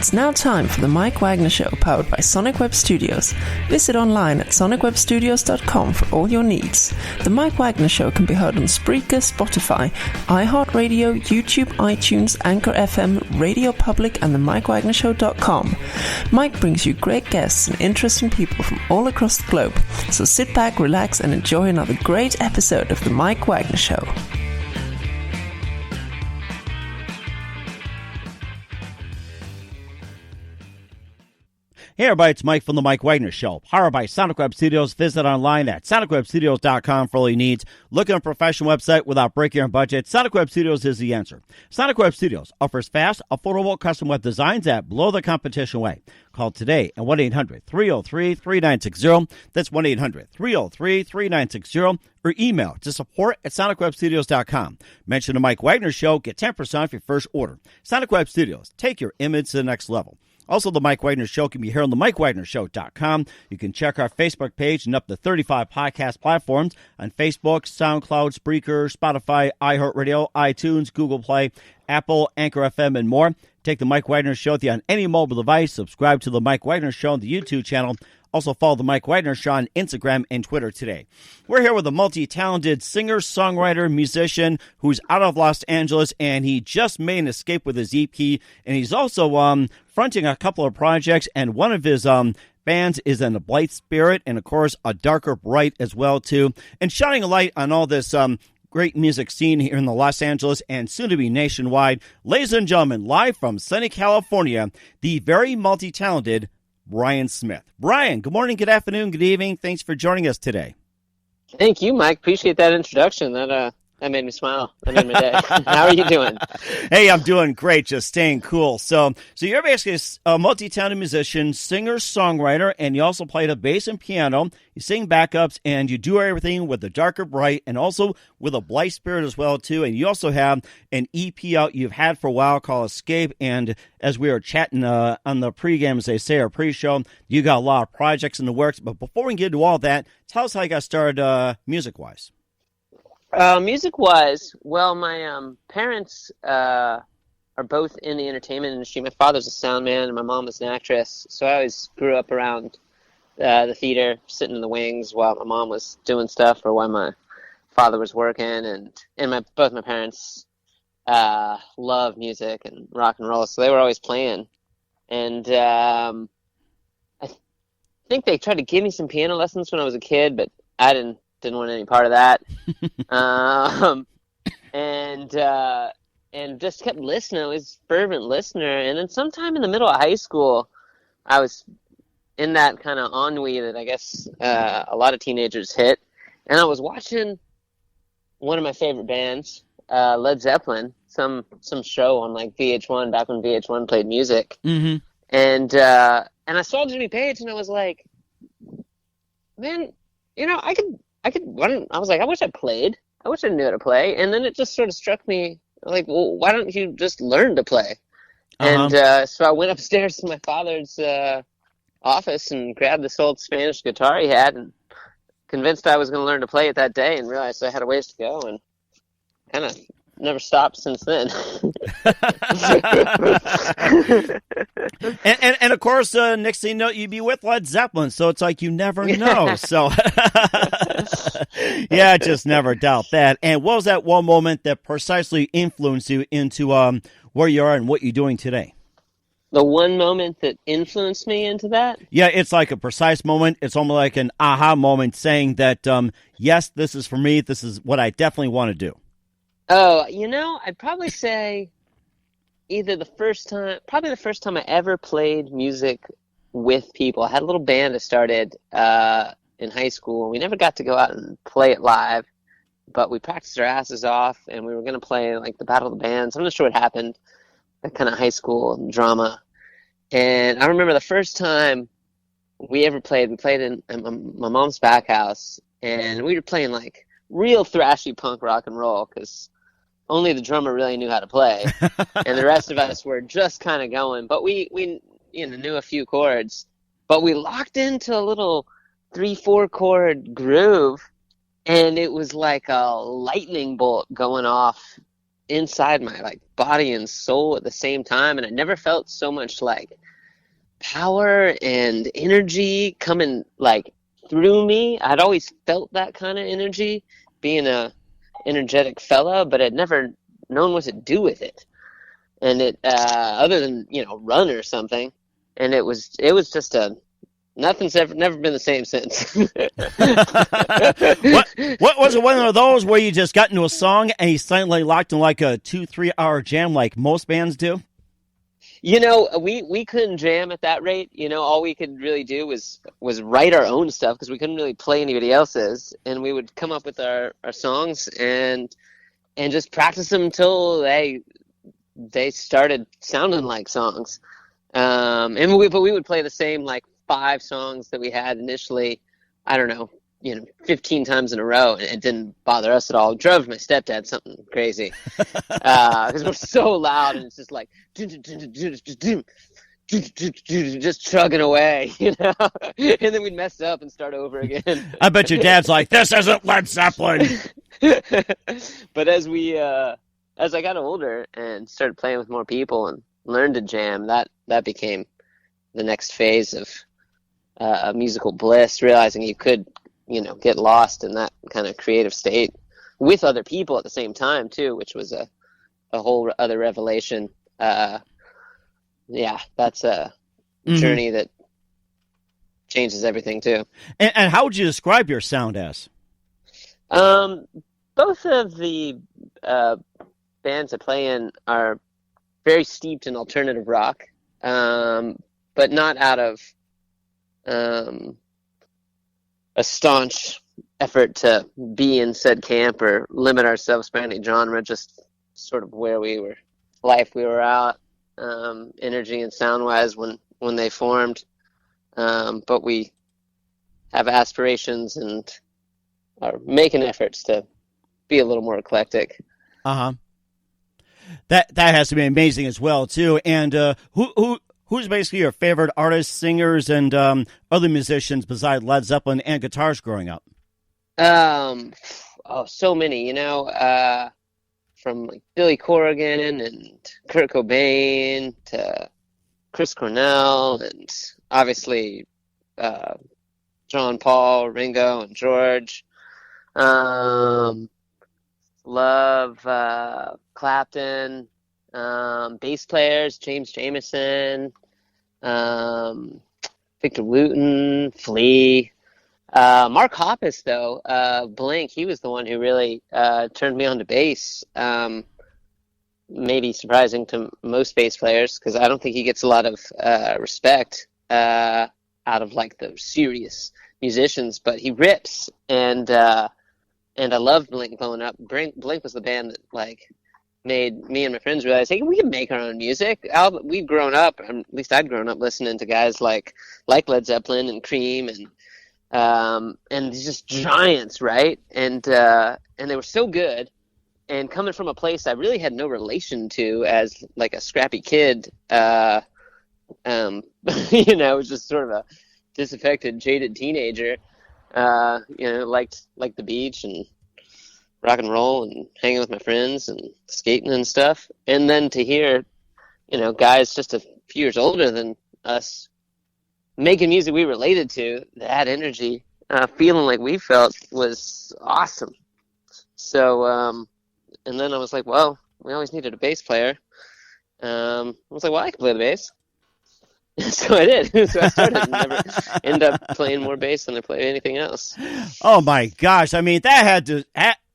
It's now time for the Mike Wagner Show, powered by Sonic Web Studios. Visit online at sonicwebstudios.com for all your needs. The Mike Wagner Show can be heard on Spreaker, Spotify, iHeartRadio, YouTube, iTunes, Anchor FM, Radio Public, and the MikeWagnerShow.com. Mike brings you great guests and interesting people from all across the globe. So sit back, relax, and enjoy another great episode of the Mike Wagner Show. Hey everybody, it's Mike from the Mike Wagner Show, powered by Sonic Web Studios. Visit online at sonicwebstudios.com for all your needs. Look at a professional website without breaking your budget. Sonic Web Studios is the answer. Sonic Web Studios offers fast, affordable custom web designs that blow the competition away. Call today at 1-800-303-3960. That's 1-800-303-3960. Or email to support@sonicwebstudios.com. Mention the Mike Wagner Show. Get 10% off your first order. Sonic Web Studios. Take your image to the next level. Also, the Mike Wagner Show can be heard on the MikeWagnerShow.com. You can check our Facebook page and up to 35 podcast platforms on Facebook, SoundCloud, Spreaker, Spotify, iHeartRadio, iTunes, Google Play, Apple, Anchor FM, and more. Take the Mike Wagner Show with you on any mobile device. Subscribe to the Mike Wagner Show on the YouTube channel. Also follow the Mike Wagner Show on Instagram and Twitter today. We're here with a multi-talented singer, songwriter, musician who's out of Los Angeles, and he just made an escape with his EP, and he's also fronting a couple of projects, and one of his bands is in the Blythe Spirit, and of course a darker bright as well too, and shining a light on all this great music scene here in the Los Angeles and soon to be nationwide. Ladies and gentlemen, live from sunny California, the very multi-talented Bryan Smith. Bryan, good morning, good afternoon, good evening. Thanks for joining us today. Thank you, Mike. Appreciate that introduction. That made me smile. That made my day. How are you doing? Hey, I'm doing great. Just staying cool. So you're basically a multi-talented musician, singer, songwriter, and you also play the bass and piano. You sing backups, and you do everything with the darker bright, and also with a Blythe Spirit as well too. And you also have an EP out you've had for a while called Escape. And as we were chatting on the pregame, as they say, our pre-show, you got a lot of projects in the works. But before we get into all that, tell us how you got started music-wise. Music-wise, well, my parents are both in the entertainment industry. My father's a sound man, and my mom was an actress. So I always grew up around the theater, sitting in the wings while my mom was doing stuff or while my father was working. And both my parents love music and rock and roll, so they were always playing. And I think they tried to give me some piano lessons when I was a kid, but I didn't want any part of that. And just kept listening. I was a fervent listener. And then sometime in the middle of high school, I was in that kind of ennui that I guess a lot of teenagers hit. And I was watching one of my favorite bands, Led Zeppelin, some show on like VH1, back when VH1 played music. Mm-hmm. And I saw Jimmy Page, and I was like, man, I was like, I wish I played. I wish I knew how to play. And then it just sort of struck me, like, well, why don't you just learn to play? Uh-huh. And so I went upstairs to my father's office and grabbed this old Spanish guitar he had, and convinced I was going to learn to play it that day, and realized I had a ways to go, and kind of never stopped since then. and of course, next thing you know, you'd be with Led Zeppelin, so it's like you never know. So, yeah, just never doubt that. And what was that one moment that precisely influenced you into where you are and what you're doing today? The one moment that influenced me into that? Yeah, it's like a precise moment. It's almost like an aha moment saying that, yes, this is for me. This is what I definitely want to do. Oh, I'd probably say the first time I ever played music with people. I had a little band I started in high school. We never got to go out and play it live, but we practiced our asses off, and we were going to play like the Battle of the Bands. I'm not sure what happened, that kind of high school drama. And I remember the first time we ever played, we played in my mom's back house, and we were playing like real thrashy punk rock and roll, because only the drummer really knew how to play, and the rest of us were just kind of going. But we knew a few chords, but we locked into a little 3-4 chord groove, and it was like a lightning bolt going off inside my like body and soul at the same time, and I never felt so much like power and energy coming like through me. I'd always felt that kind of energy, being a energetic fella, but I'd never known what to do with it. And it, other than, you know, run or something. And it was just nothing's never been the same since. What was it, one of those where you just got into a song and you suddenly locked in like a 2-3 hour jam like most bands do? You know, we couldn't jam at that rate. You know, all we could really do was write our own stuff because we couldn't really play anybody else's. And we would come up with our songs and just practice them until they started sounding like songs. But we would play the same like 5 songs that we had initially, I don't know, 15 times in a row, and it didn't bother us at all. It drove my stepdad something crazy because we're so loud, and it's just like just chugging away, and then we'd mess up and start over again. I bet your dad's like, this isn't Led Zeppelin. But as I got older and started playing with more people and learned to jam, that became the next phase of musical bliss, realizing you could, get lost in that kind of creative state with other people at the same time too, which was a whole other revelation. Yeah, that's a journey that changes everything too. And how would you describe your sound as? Both of the bands I play in are very steeped in alternative rock, but not out of a staunch effort to be in said camp or limit ourselves by any genre, just sort of where we were at, energy and sound-wise when they formed. But we have aspirations and are making efforts to be a little more eclectic. Uh-huh. That has to be amazing as well, too. And who's basically your favorite artists, singers, and other musicians besides Led Zeppelin and guitars growing up? So many, from like Billy Corgan and Kurt Cobain to Chris Cornell and obviously John Paul, Ringo, and George. Love Clapton, bass players, James Jamerson, Victor Wooten, Flea. Mark Hoppus, though, Blink, he was the one who really turned me on to bass. Maybe surprising to most bass players, because I don't think he gets a lot of respect out of like the serious musicians, but he rips, and I loved Blink growing up. Blink was the band that like made me and my friends realize, hey, we can make our own music. We've grown up, at least I'd grown up listening to guys like Led Zeppelin and Cream and just giants, right? And they were so good. And coming from a place I really had no relation to as like a scrappy kid, was just sort of a disaffected, jaded teenager. Liked the beach and rock and roll and hanging with my friends and skating and stuff. And then to hear, guys just a few years older than us making music we related to, that energy, feeling like we felt, was awesome. So, and then I was like, well, we always needed a bass player. I was like, well, I can play the bass. So I did. So I started and never end up playing more bass than I played anything else. Oh my gosh. I mean, that had to,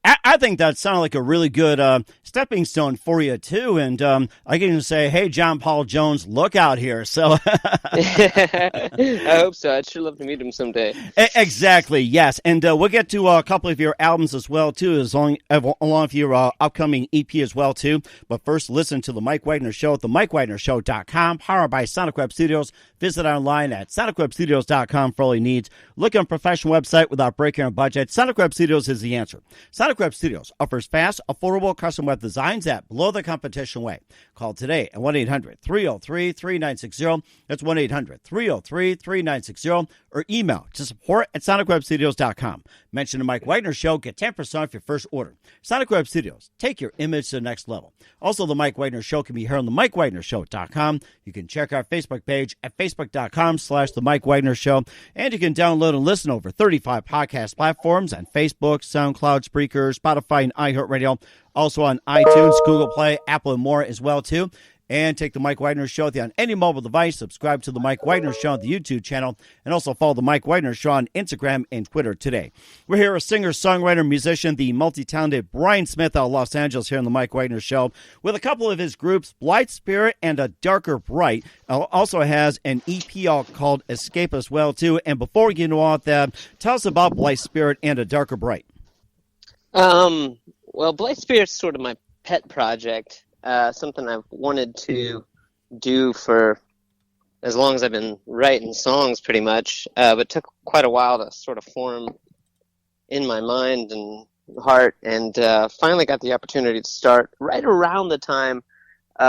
I think that sounded like a really good stepping stone for you too. And I can even say, hey, John Paul Jones, look out here. So I hope so. I'd sure love to meet him someday. Exactly. Yes. And we'll get to a couple of your albums as well too, along with your upcoming EP as well too. But first, listen to the Mike Wagner Show at themikewagnershow.com, powered by Sonic Web Studios. Visit online at sonicwebstudios.com for all your needs. Look on a professional website without breaking our budget. Sonic Web Studios is the answer. Sonic Sonic Web Studios offers fast, affordable custom web designs that blow the competition away. Call today at 1-800-303-3960. That's 1-800-303-3960. Or email to support@sonicwebstudios.com. Mention the Mike Wagner Show. Get 10% off your first order. Sonic Web Studios. Take your image to the next level. Also, the Mike Wagner Show can be heard on the MikeWagnerShow.com. You can check our Facebook page at Facebook.com/The Mike Wagner Show. And you can download and listen to over 35 podcast platforms on Facebook, SoundCloud, Spreaker, Spotify, and iHeartRadio. Also on iTunes, Google Play, Apple, and more as well, too. And take the Mike Wagner Show with you on any mobile device. Subscribe to the Mike Wagner Show on the YouTube channel. And also follow the Mike Wagner Show on Instagram and Twitter today. We're here with singer, songwriter, musician, the multi-talented Bryan Smith out of Los Angeles here on the Mike Wagner Show with a couple of his groups, Blythe Spirit and A Darker Bright. Also has an EP called Escape as well, too. And before we get into all that, tell us about Blythe Spirit and A Darker Bright. Well, Blythe Spirit's sort of my pet project. Something I've wanted to do for as long as I've been writing songs, pretty much, but took quite a while to sort of form in my mind and heart, and finally got the opportunity to start right around the time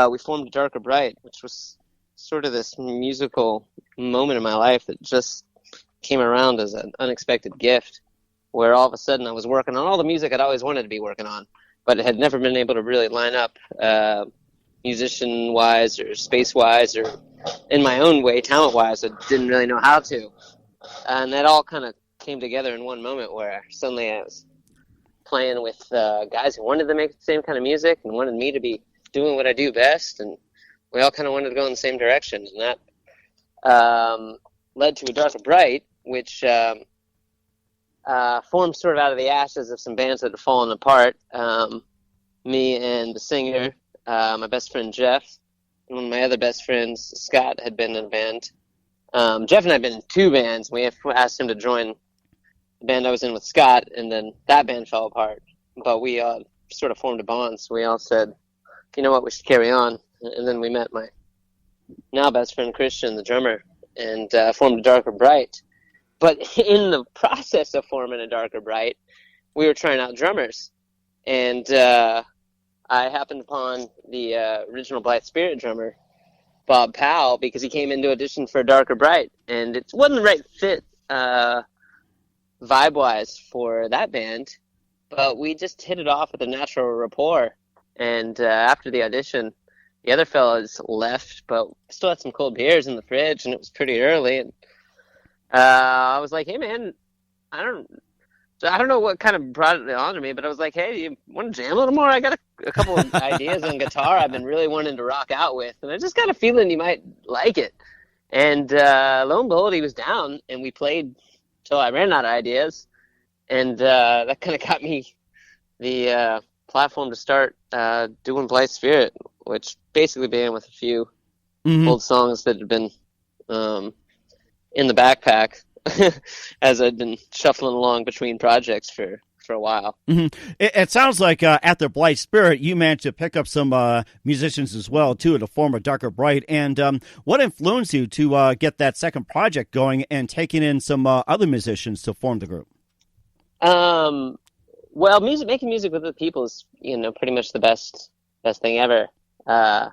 we formed A Darker Bright, which was sort of this musical moment in my life that just came around as an unexpected gift, where all of a sudden I was working on all the music I'd always wanted to be working on, but it had never been able to really line up musician-wise or space-wise or in my own way, talent-wise. I didn't really know how to. And that all kind of came together in one moment where suddenly I was playing with guys who wanted to make the same kind of music and wanted me to be doing what I do best, and we all kind of wanted to go in the same direction. And that led to A Darker Bright, which formed sort of out of the ashes of some bands that had fallen apart. Me and the singer, my best friend Jeff, and one of my other best friends, Scott, had been in a band. Jeff and I had been in two bands. We asked him to join the band I was in with Scott, and then that band fell apart. But we sort of formed a bond, so we all said, you know what, we should carry on. And then we met my now best friend Christian, the drummer, and formed A Darker Bright. But in the process of forming A Darker Bright, we were trying out drummers. And I happened upon the original Blythe Spirit drummer, Bob Powell, because he came in to audition for A Darker Bright. And it wasn't the right fit vibe-wise for that band, but we just hit it off with a natural rapport. And after the audition, the other fellas left, but I still had some cold beers in the fridge, and it was pretty early. And I was like, hey, man, I don't know what kind of brought it on to me, but I was like, hey, you want to jam a little more? I got a couple of ideas on guitar I've been really wanting to rock out with, and I just got a feeling you might like it. And lo and behold, he was down, and we played till I ran out of ideas, and that kind of got me the platform to start doing Blythe Spirit, which basically began with a few old songs that had been in the backpack as I'd been shuffling along between projects for a while. It sounds like at the Blythe Spirit, you managed to pick up some musicians as well, too, to form A Darker Bright. And what influenced you to get that second project going and taking in some other musicians to form the group? Well, making music with other people is, pretty much the best thing ever. I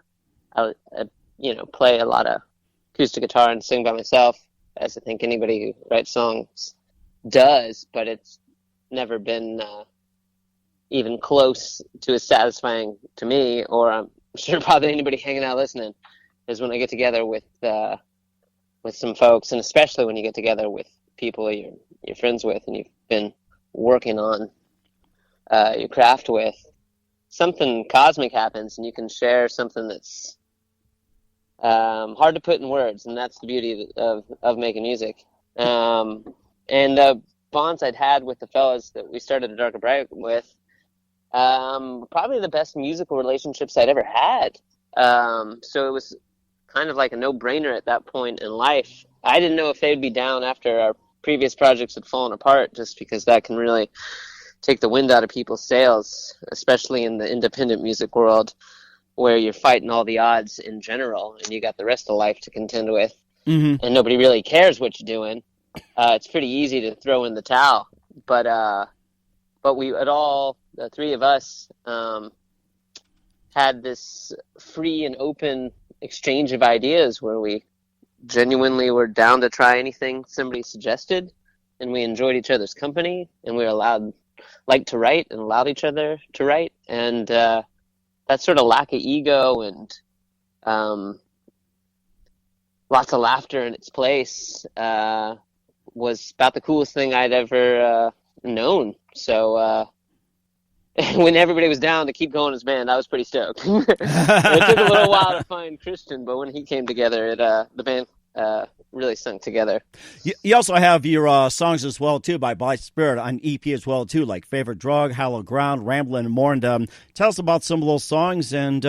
play a lot of acoustic guitar and sing by myself, as I think anybody who writes songs does, but it's never been even close to as satisfying to me, or I'm sure probably anybody hanging out listening, is when I get together with some folks, and especially when you get together with people you're friends with and you've been working on your craft with. Something cosmic happens, and you can share something that's hard to put in words, and that's the beauty of making music. And the bonds I'd had with the fellas that we started A Darker Bright with, probably the best musical relationships I'd ever had. So it was kind of like a no-brainer at that point in life. I didn't know if they'd be down after our previous projects had fallen apart, just because that can really take the wind out of people's sails, especially in the independent music world, where you're fighting all the odds in general, and you got the rest of life to contend with, and nobody really cares what you're doing. It's pretty easy to throw in the towel. But but we had all, the three of us, had this free and open exchange of ideas where we genuinely were down to try anything somebody suggested, and we enjoyed each other's company, and we were liked to write and allowed each other to write, and that sort of lack of ego and lots of laughter in its place was about the coolest thing I'd ever known. So when everybody was down to keep going as band, I was pretty stoked. It took a little while to find Christian, but when he came together, the band really sung together. You also have your songs as well, too, by Blythe Spirit on EP as well, too, like Favorite Drug, Hallowed Ground, Ramblin' and more. And tell us about some of those songs, and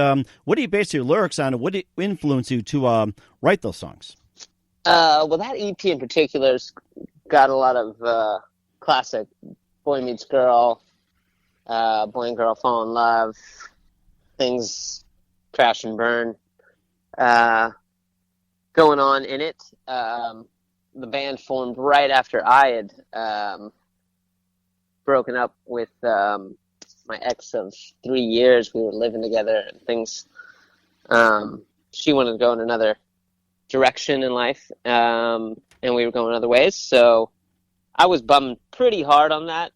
what do you base your lyrics on, and what influenced you to write those songs? Well, that EP in particular's got a lot of classic Boy Meets Girl, Boy and Girl Fall in Love, things crash and burn going on in it. The band formed right after I had broken up with my ex of 3 years. We were living together and things. She wanted to go in another direction in life, and we were going other ways. So I was bummed pretty hard on that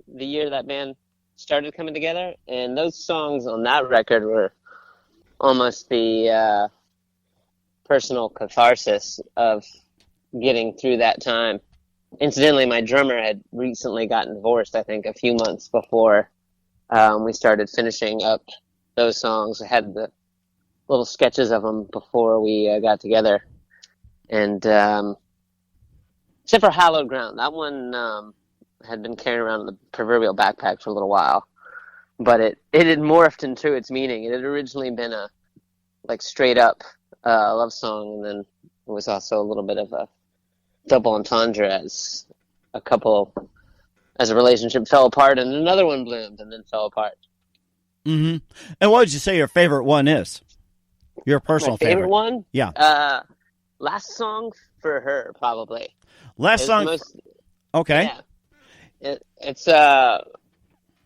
the year that band started coming together. And those songs on that record were almost the personal catharsis of getting through that time. Incidentally, my drummer had recently gotten divorced, I think, a few months before we started finishing up those songs. I had the little sketches of them before we got together. And except for Hallowed Ground, that one had been carrying around the proverbial backpack for a little while. But it had morphed into its meaning. It had originally been a straight up love song, and then it was also a little bit of a double entendre as a relationship fell apart and another one bloomed and then fell apart. Mm-hmm. And what would you say your favorite one is? Your personal favorite one? Yeah. Last Song for Her, probably. Last song. Okay. Yeah. It's I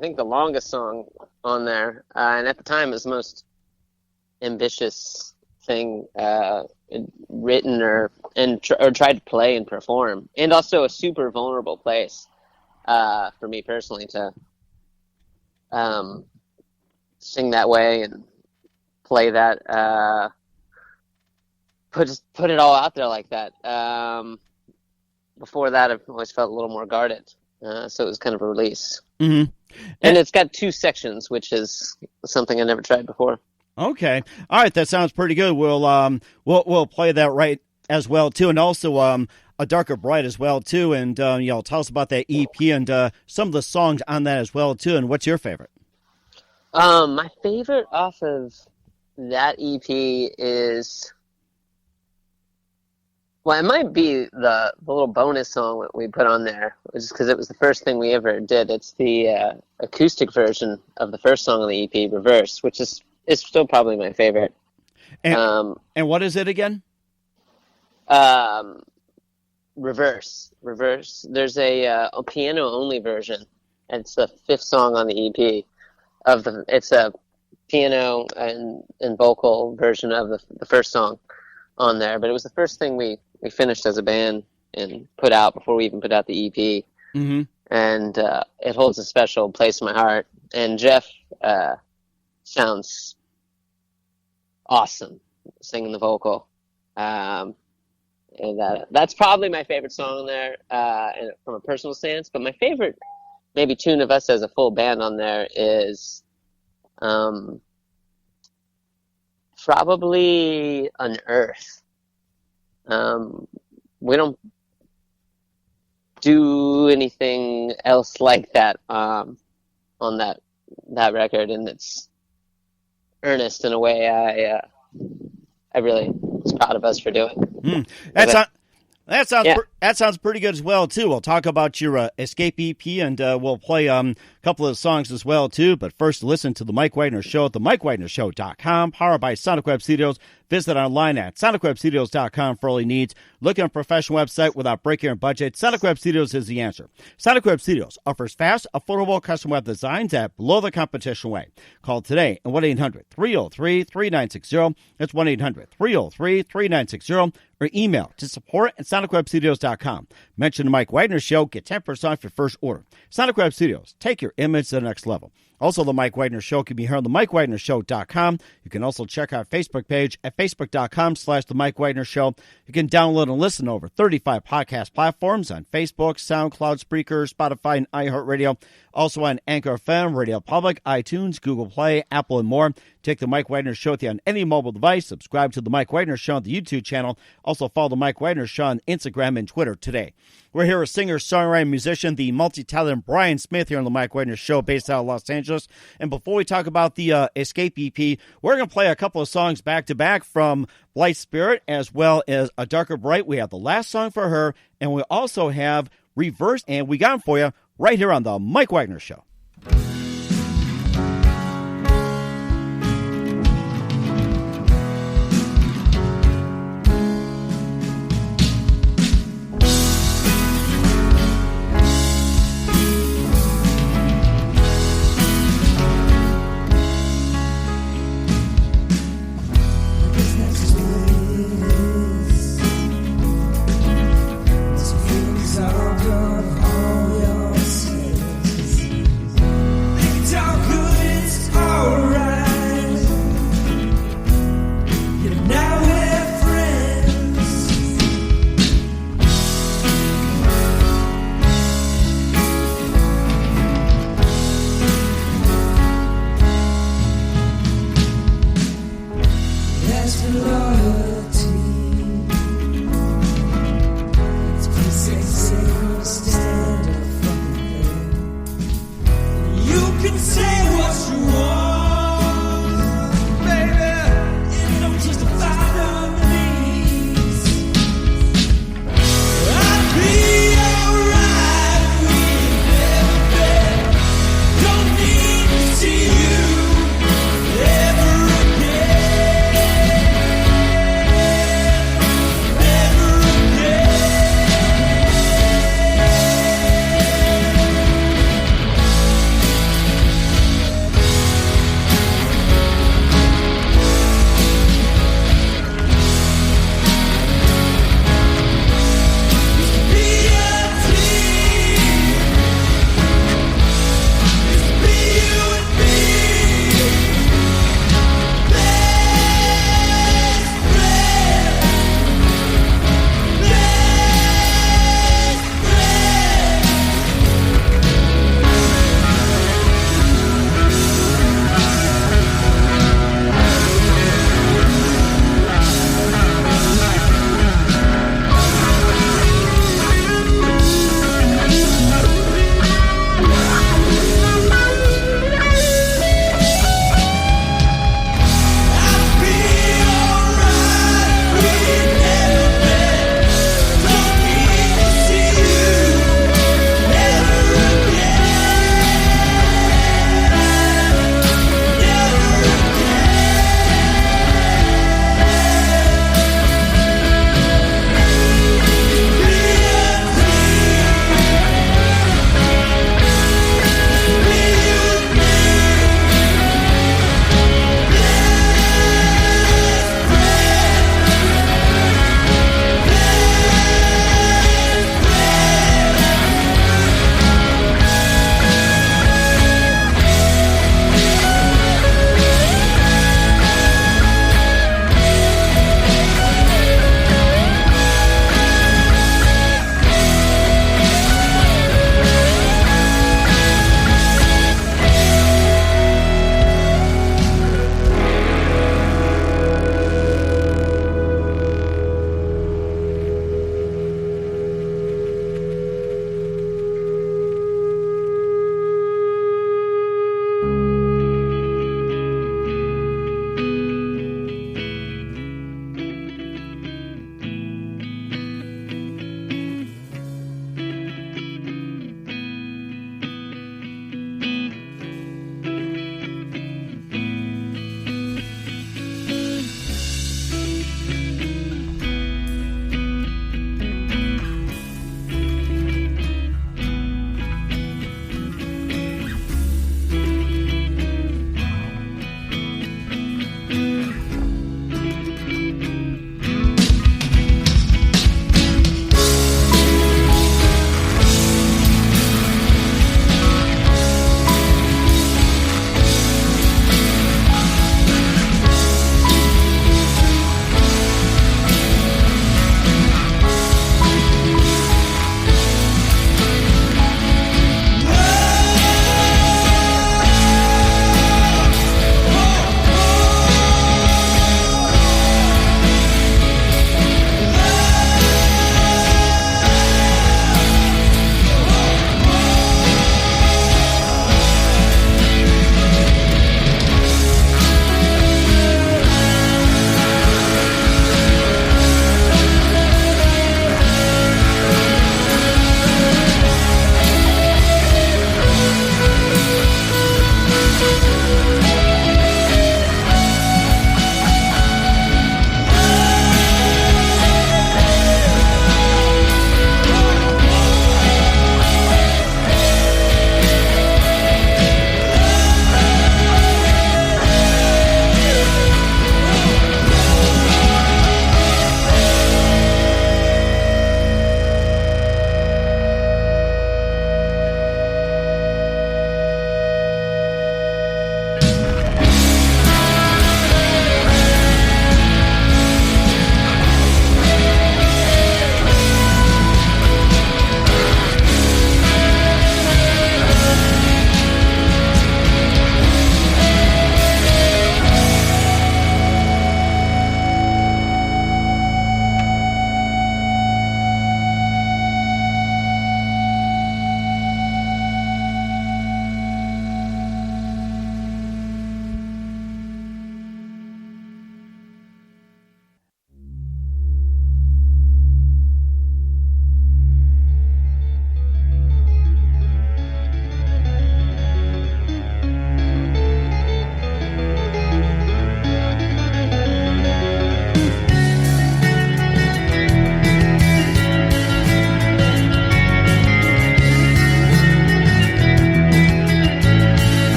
think the longest song on there, and at the time it was the most ambitious thing written or tried to play and perform, and also a super vulnerable place for me personally to sing that way and play that, put it all out there like that. Before that, I've always felt a little more guarded, so it was kind of a release. Mm-hmm. And it's got two sections, which is something I never tried before. Okay, all right, that sounds pretty good. We'll play that right as well too, and also A Darker Bright as well too. And tell us about that EP and some of the songs on that as well too. And what's your favorite? My favorite off of that EP is, well, it might be the little bonus song that we put on there, just because it was the first thing we ever did. It's the acoustic version of the first song on the EP, Reverse, which is still probably my favorite. And what is it again? Reverse. There's a piano-only version, and it's the fifth song on the EP. It's a piano and vocal version of the first song on there, but it was the first thing we finished as a band and put out before we even put out the EP. Mm-hmm. And it holds a special place in my heart. And Jeff sounds awesome singing the vocal. And that's probably my favorite song on there, and from a personal stance. But my favorite maybe tune of us as a full band on there is probably Unearth. We don't do anything else like that on that record, and it's earnest in a way I really was proud of us for doing. That sounds pretty good as well too. We'll talk about your Escape EP, and we'll play couple of songs as well, too. But first, listen to The Mike Wagner Show at themikewagnershow.com, powered by Sonic Web Studios. Visit online at sonicwebstudios.com for all your needs. Looking at a professional website without breaking your budget? Sonic Web Studios is the answer. Sonic Web Studios offers fast, affordable custom web designs at below the competition way. Call today at 1-800-303-3960. That's 1-800-303-3960. Or email to support@sonicwebstudios.com. Mention the Mike Wagner Show. Get 10% off your first order. Sonic Web Studios. Take your image to the next level. Also, the Mike Wagner Show can be heard on themikewagnershow.com. You can also check our Facebook page at facebook.com/The Mike Wagner Show. You can download and listen to over 35 podcast platforms on Facebook, SoundCloud, Spreaker, Spotify, and iHeartRadio. Also on Anchor FM, Radio Public, iTunes, Google Play, Apple, and more. Take the Mike Wagner Show with you on any mobile device. Subscribe to the Mike Wagner Show on the YouTube channel. Also follow the Mike Wagner Show on Instagram and Twitter today. We're here with singer, songwriter, musician, the multi-talented Bryan Smith here on the Mike Wagner Show based out of Los Angeles. And before we talk about the Escape EP, we're going to play a couple of songs back-to-back from Blythe Spirit as well as A Darker Bright. We have the last song for her, and we also have Reverse, and we got them for you right here on the Mike Wagner Show.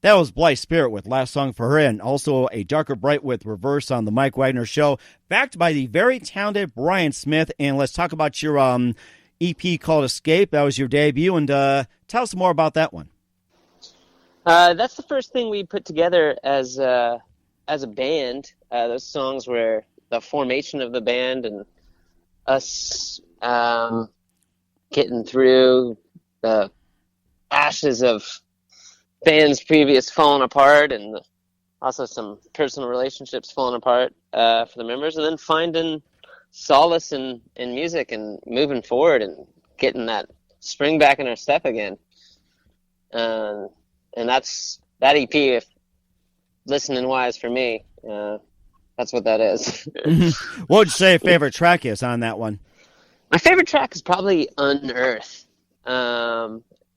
That was Blythe Spirit with Last Song for Her, and also A Darker Bright with Reverse on the Mike Wagner Show, backed by the very talented Bryan Smith. And let's talk about your EP called Escape. That was your debut, and tell us more about that one. That's the first thing we put together as a band. Those songs were the formation of the band and us getting through the ashes of bands previous falling apart, and also some personal relationships falling apart for the members, and then finding solace in music and moving forward and getting that spring back in our step again. And that's that EP, if listening wise for me, that's what that is. What would you say your favorite track is on that one? My favorite track is probably Unearth.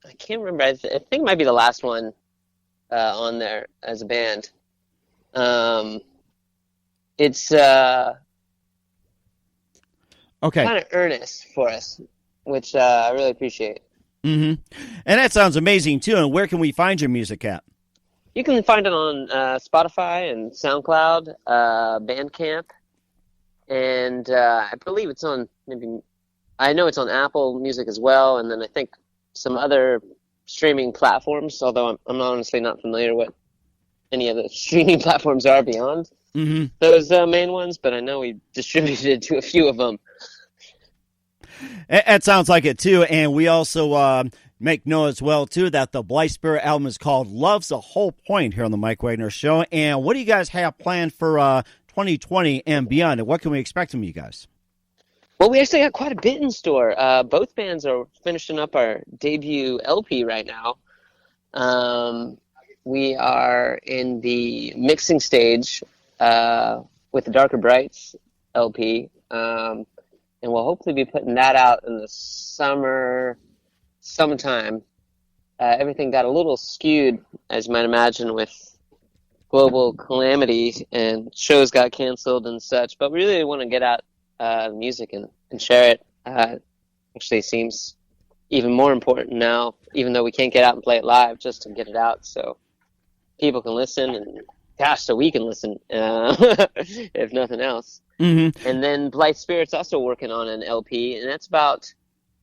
I can't remember. I think it might be the last one on there as a band. It's okay, kind of earnest for us, which I really appreciate. And that sounds amazing too. And where can we find your music at? You can find it on Spotify and SoundCloud, Bandcamp, and I believe it's on I know it's on Apple Music as well, and then I think some other streaming platforms, although I'm honestly not familiar what any of the streaming platforms are beyond those main ones, but I know we distributed to a few of them. It sounds like it too, and we also make note as well too that the Blythe Spirit album is called Love's the Whole Point here on the Mike Wagner Show. And what do you guys have planned for 2020 and beyond, and what can we expect from you guys? Well, we actually got quite a bit in store. Both bands are finishing up our debut LP right now. We are in the mixing stage with the Darker Brights LP, and we'll hopefully be putting that out in the summertime. Everything got a little skewed, as you might imagine, with global calamity, and shows got canceled and such, but we really want to get out music and share it. Actually seems even more important now, even though we can't get out and play it live, just to get it out so people can listen, and so we can listen, if nothing else. And then Blythe Spirit's also working on an LP, and that's about,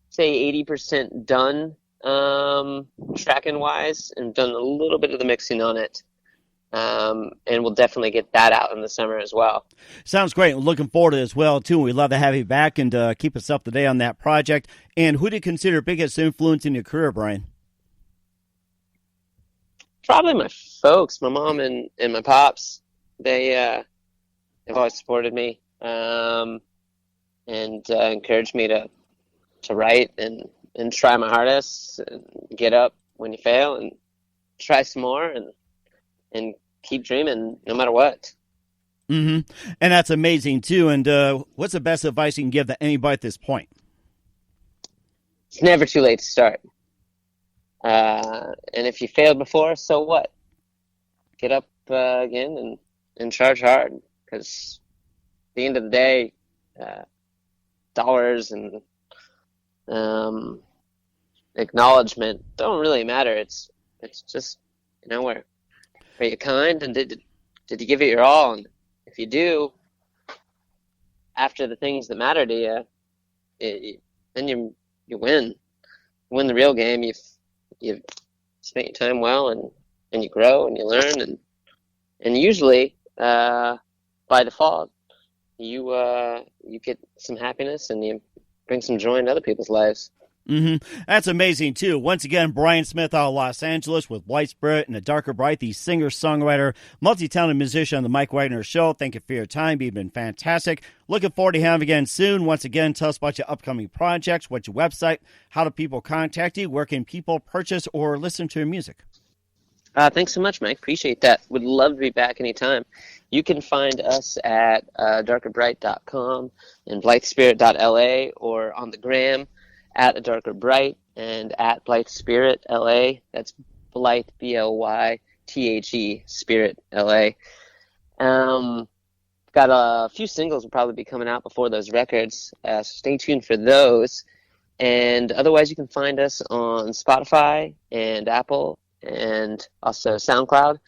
say, 80% done tracking wise, and done a little bit of the mixing on it. And we'll definitely get that out in the summer as well. Sounds great. We're looking forward to it as well, too. We'd love to have you back and keep us up to date on that project. And who do you consider biggest influence in your career, Bryan? Probably my folks, my mom and my pops. They've always supported me and encouraged me to write and try my hardest, and get up when you fail and try some more and keep dreaming no matter what. And that's amazing, too. And what's the best advice you can give to anybody at this point? It's never too late to start. And if you failed before, so what? Get up again and charge hard, because at the end of the day, dollars and acknowledgement don't really matter. It's just, where are you kind, and did you give it your all? And if you do, after the things that matter to you, then you win. You win the real game. You've spent your time well, and you grow and you learn, and usually by default you get some happiness, and you bring some joy into other people's lives. That's amazing, too. Once again, Bryan Smith out of Los Angeles with Blythe Spirit and A Darker Bright, the singer-songwriter, multi-talented musician on the Mike Wagner Show. Thank you for your time. You've been fantastic. Looking forward to having you again soon. Once again, tell us about your upcoming projects, what's your website, how do people contact you, where can people purchase or listen to your music? Thanks so much, Mike. Appreciate that. Would love to be back anytime. You can find us at darkerbright.com and blythespirit.la, or on the gram at A Darker Bright and at Blythe Spirit LA. That's Blythe, BLYTHE Spirit LA. Got a few singles will probably be coming out before those records, so stay tuned for those. And otherwise, you can find us on Spotify and Apple and also SoundCloud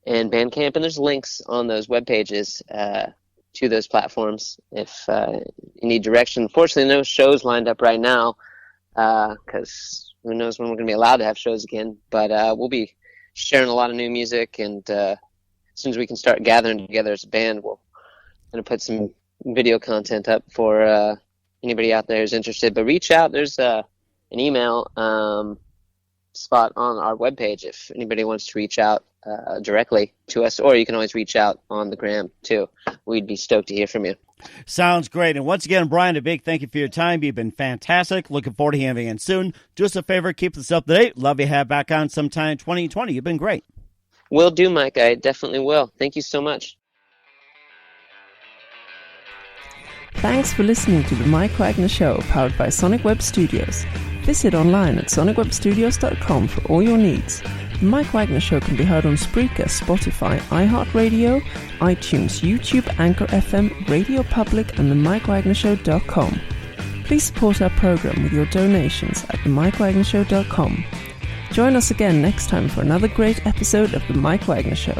and Bandcamp. And there's links on those web pages to those platforms if you need direction. Unfortunately, no shows lined up right now because who knows when we're going to be allowed to have shows again. But we'll be sharing a lot of new music, and as soon as we can start gathering together as a band, we're going to put some video content up for anybody out there who's interested. But reach out. There's an email spot on our webpage if anybody wants to reach out directly to us, or you can always reach out on the gram too. We'd be stoked to hear from you. Sounds great. And once again, Bryan, a big thank you for your time. You've been fantastic. Looking forward to having you in soon. Do us a favor, keep this up to date. Love you have back on sometime in 2020. You've been great. Will do, Mike. I definitely will. Thank you so much. Thanks for listening to the Mike Wagner Show, powered by Sonic Web Studios. Visit online at sonicwebstudios.com for all your needs. The Mike Wagner Show can be heard on Spreaker, Spotify, iHeartRadio, iTunes, YouTube, Anchor FM, Radio Public, and themikewagnershow.com. Please support our program with your donations at themikewagnershow.com. Join us again next time for another great episode of The Mike Wagner Show.